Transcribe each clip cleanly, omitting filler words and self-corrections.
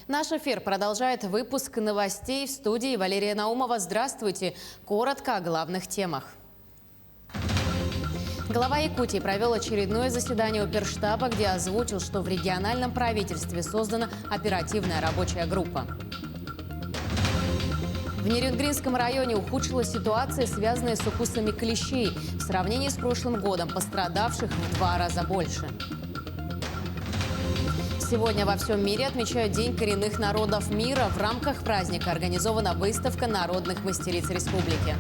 Наш эфир продолжает выпуск новостей в студии Валерия Наумова. Здравствуйте. Коротко о главных темах. Глава Якутии провел очередное заседание оперштаба, где озвучил, что в региональном правительстве создана оперативная рабочая группа. В Нерюнгринском районе ухудшилась ситуация, связанная с укусами клещей. В сравнении с прошлым годом пострадавших в 2 раза больше. Сегодня во всем мире отмечают День коренных народов мира. В рамках праздника организована выставка народных мастериц республики.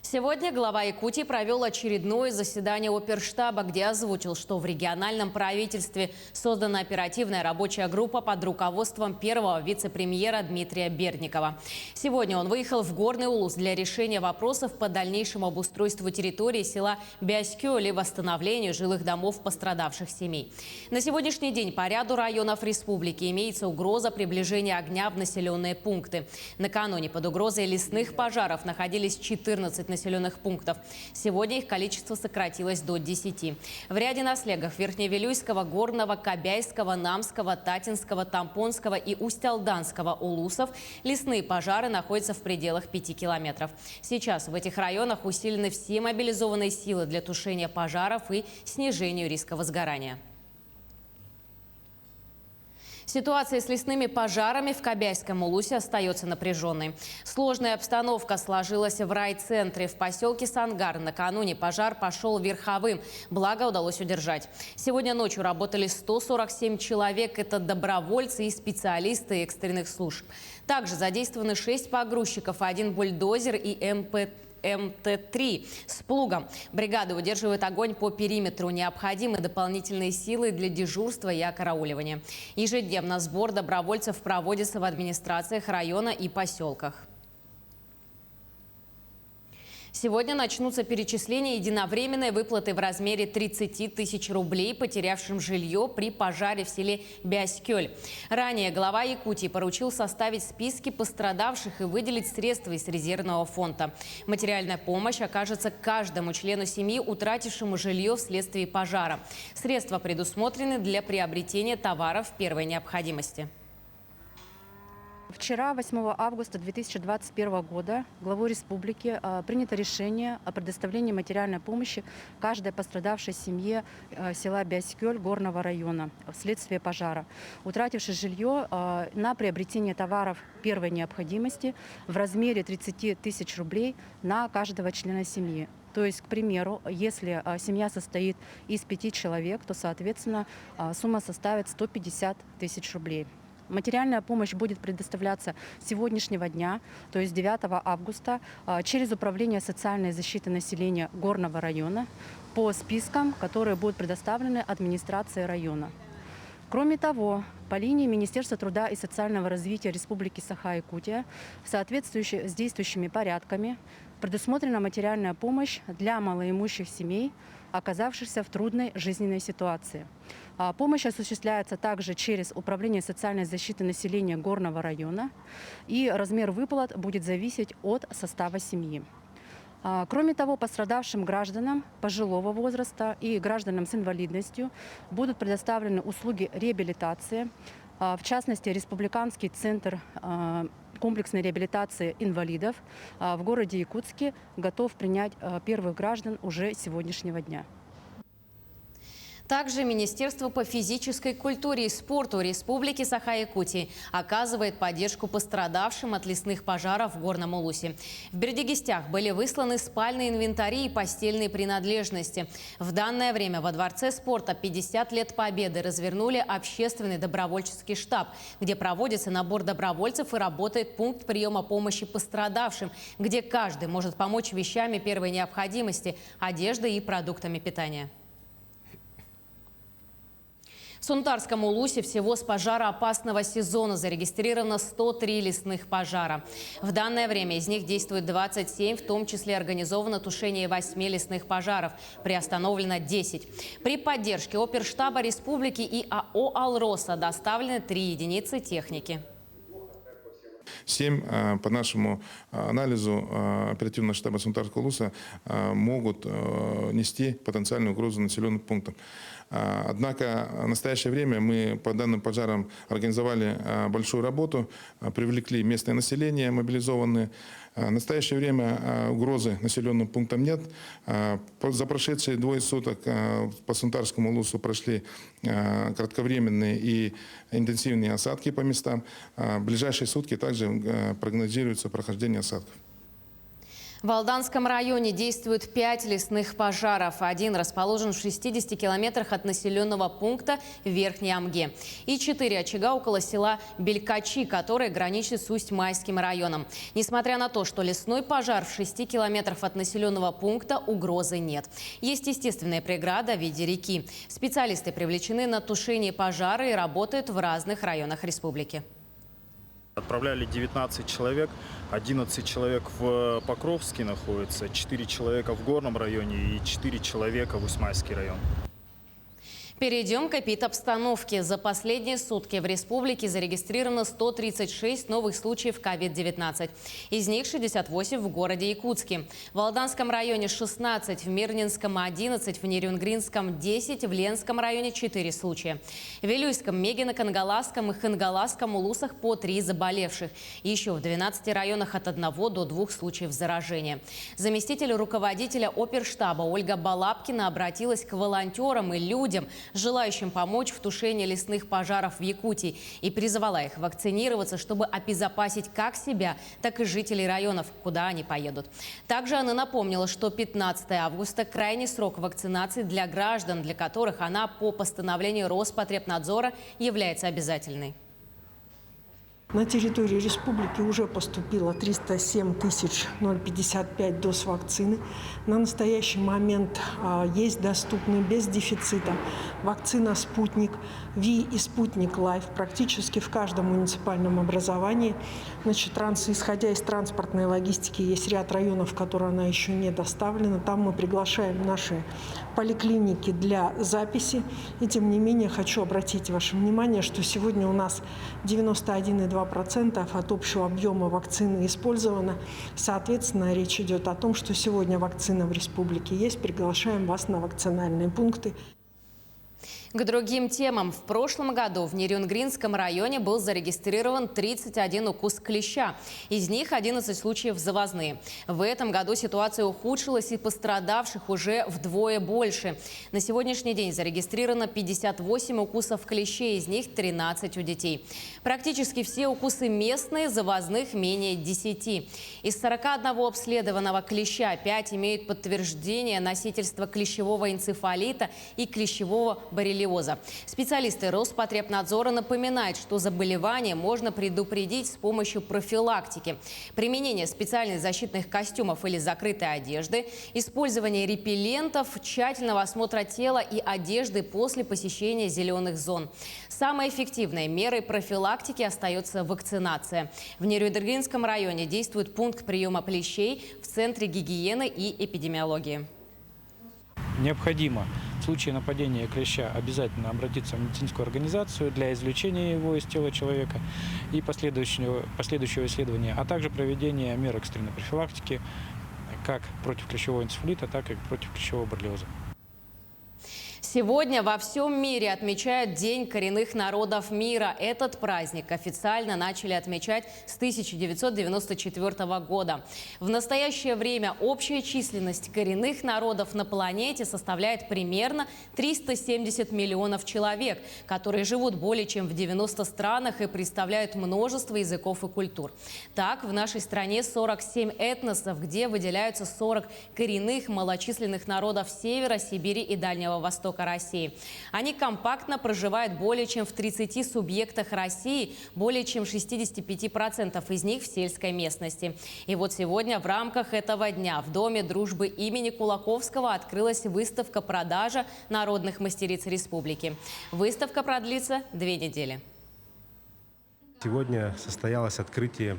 Сегодня глава Якутии провел очередное заседание оперштаба, где озвучил, что в региональном правительстве создана оперативная рабочая группа под руководством первого вице-премьера Дмитрия Бердникова. Сегодня он выехал в Горный Улус для решения вопросов по дальнейшему обустройству территории села Бяскёль и восстановлению жилых домов пострадавших семей. На сегодняшний день по ряду районов республики имеется угроза приближения огня в населенные пункты. Накануне под угрозой лесных пожаров находились 14 населенных пунктов. Сегодня их количество сократилось до 10. В ряде наслегов Верхневилюйского, Горного, Кобяйского, Намского, Татинского, Тампонского и Усть-Алданского улусов лесные пожары находятся в пределах 5 километров. Сейчас в этих районах усилены все мобилизованные силы для тушения пожаров и снижения риска возгорания. Ситуация с лесными пожарами в Кобяйском улусе остается напряженной. Сложная обстановка сложилась в райцентре. В поселке Сангар накануне пожар пошел верховым, благо удалось удержать. Сегодня ночью работали 147 человек. Это добровольцы и специалисты экстренных служб. Также задействованы 6 погрузчиков, 1 бульдозер и МТ-3 с плугом. Бригады удерживают огонь по периметру. Необходимы дополнительные силы для дежурства и окарауливания. Ежедневно сбор добровольцев проводится в администрациях района и поселках. Сегодня начнутся перечисления единовременной выплаты в размере 30 тысяч рублей потерявшим жилье при пожаре в селе Бяскёль. Ранее глава Якутии поручил составить списки пострадавших и выделить средства из резервного фонда. Материальная помощь окажется каждому члену семьи, утратившему жилье вследствие пожара. Средства предусмотрены для приобретения товаров первой необходимости. Вчера, 8 августа 2021 года, главой республики принято решение о предоставлении материальной помощи каждой пострадавшей семье села Бяскёль Горного района вследствие пожара, утратившей жилье, на приобретение товаров первой необходимости в размере 30 тысяч рублей на каждого члена семьи. То есть, к примеру, если семья состоит из 5 человек, то, соответственно, сумма составит 150 тысяч рублей. Материальная помощь будет предоставляться с сегодняшнего дня, то есть 9 августа, через Управление социальной защиты населения Горного района по спискам, которые будут предоставлены администрации района. Кроме того, по линии Министерства труда и социального развития Республики Саха-Якутия в соответствии с действующими порядками предусмотрена материальная помощь для малоимущих семей, оказавшихся в трудной жизненной ситуации. Помощь осуществляется также через Управление социальной защиты населения Горного района, и размер выплат будет зависеть от состава семьи. Кроме того, пострадавшим гражданам пожилого возраста и гражданам с инвалидностью будут предоставлены услуги реабилитации. В частности, Республиканский центр комплексной реабилитации инвалидов в городе Якутске готов принять первых граждан уже с сегодняшнего дня. Также Министерство по физической культуре и спорту Республики Саха-Якутии оказывает поддержку пострадавшим от лесных пожаров в Горном Улусе. В Бердигистях были высланы спальные инвентари и постельные принадлежности. В данное время во Дворце спорта 50 лет Победы развернули общественный добровольческий штаб, где проводится набор добровольцев и работает пункт приема помощи пострадавшим, где каждый может помочь вещами первой необходимости, одеждой и продуктами питания. В Сунтарском улусе всего с пожароопасного сезона зарегистрировано 103 лесных пожара. В данное время из них действует 27, в том числе организовано тушение 8 лесных пожаров, приостановлено 10. При поддержке оперштаба республики и АО «Алроса» доставлены 3 единицы техники. 7, по нашему анализу оперативного штаба Сунтарского улуса, могут нести потенциальную угрозу населенным пунктам. Однако в настоящее время мы по данным пожарам организовали большую работу, привлекли местное население, мобилизованные. В настоящее время угрозы населенным пунктам нет. За прошедшие 2 суток по Сунтарскому улусу прошли кратковременные и интенсивные осадки по местам. В ближайшие сутки также прогнозируется прохождение осадков. В Алданском районе действуют 5 лесных пожаров. Один расположен в 60 километрах от населенного пункта Верхней Амге. И 4 очага около села Белькачи, которое граничит с Усть-Майским районом. Несмотря на то, что лесной пожар в 6 километрах от населенного пункта, угрозы нет. Есть естественная преграда в виде реки. Специалисты привлечены на тушение пожара и работают в разных районах республики. Отправляли 19 человек, 11 человек в Покровске находится, 4 человека в Горном районе и 4 человека в Усть-Майский район. Перейдем к эпидобстановке. За последние сутки в республике зарегистрировано 136 новых случаев COVID-19. Из них 68 в городе Якутске. В Алданском районе 16, в Мирнинском 11, в Нерюнгринском 10, в Ленском районе 4 случая. В Вилюйском, Мегино-Кангаласском и Хангаласском улусах по 3 заболевших. Еще в 12 районах от 1 до 2 случаев заражения. Заместитель руководителя оперштаба Ольга Балапкина обратилась к волонтерам и людям, желающим помочь в тушении лесных пожаров в Якутии, и призвала их вакцинироваться, чтобы обезопасить как себя, так и жителей районов, куда они поедут. Также она напомнила, что 15 августа – крайний срок вакцинации для граждан, для которых она по постановлению Роспотребнадзора является обязательной. На территории республики уже поступило 307 055 доз вакцины. На настоящий момент есть доступны без дефицита вакцина «Спутник», ВИ и «Спутник Лайф» практически в каждом муниципальном образовании. Значит, исходя из транспортной логистики, есть ряд районов, в которые она еще не доставлена. Там мы приглашаем наши поликлиники для записи. И тем не менее хочу обратить ваше внимание, что сегодня у нас 91,2% от общего объема вакцины использовано. Соответственно, речь идет о том, что сегодня вакцина в республике есть. Приглашаем вас на вакцинальные пункты. К другим темам. В прошлом году в Нерюнгринском районе был зарегистрирован 31 укус клеща. Из них 11 случаев завозные. В этом году ситуация ухудшилась, и пострадавших уже вдвое больше. На сегодняшний день зарегистрировано 58 укусов клещей, из них 13 у детей. Практически все укусы местные, завозных менее 10. Из 41 обследованного клеща 5 имеют подтверждение носительства клещевого энцефалита и клещевого боррелиоза. Специалисты Роспотребнадзора напоминают, что заболевание можно предупредить с помощью профилактики. Применение специальных защитных костюмов или закрытой одежды, использование репеллентов, тщательного осмотра тела и одежды после посещения зеленых зон. Самой эффективной мерой профилактики остается вакцинация. В Нерюнгринском районе действует пункт приема клещей в Центре гигиены и эпидемиологии. Необходимо в случае нападения клеща обязательно обратиться в медицинскую организацию для извлечения его из тела человека и последующего исследования, а также проведения мер экстренной профилактики как против клещевого энцефалита, так и против клещевого боррелиоза. Сегодня во всем мире отмечают День коренных народов мира. Этот праздник официально начали отмечать с 1994 года. В настоящее время общая численность коренных народов на планете составляет примерно 370 миллионов человек, которые живут более чем в 90 странах и представляют множество языков и культур. Так, в нашей стране 47 этносов, где выделяются 40 коренных малочисленных народов Севера, Сибири и Дальнего Востока России. Они компактно проживают более чем в 30 субъектах России, более чем 65% из них в сельской местности. И вот сегодня в рамках этого дня в Доме дружбы имени Кулаковского открылась выставка-продажа народных мастериц республики. Выставка продлится 2 недели. Сегодня состоялось открытие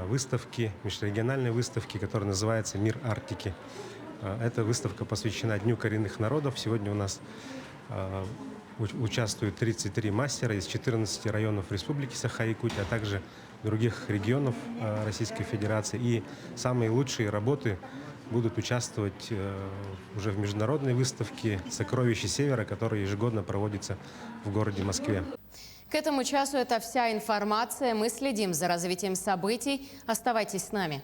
выставки, межрегиональной выставки, которая называется «Мир Арктики». Эта выставка посвящена Дню коренных народов. Сегодня у нас участвуют 33 мастера из 14 районов Республики Саха-Якутия, а также других регионов Российской Федерации. И самые лучшие работы будут участвовать уже в международной выставке «Сокровища Севера», которая ежегодно проводится в городе Москве. К этому часу это вся информация. Мы следим за развитием событий. Оставайтесь с нами.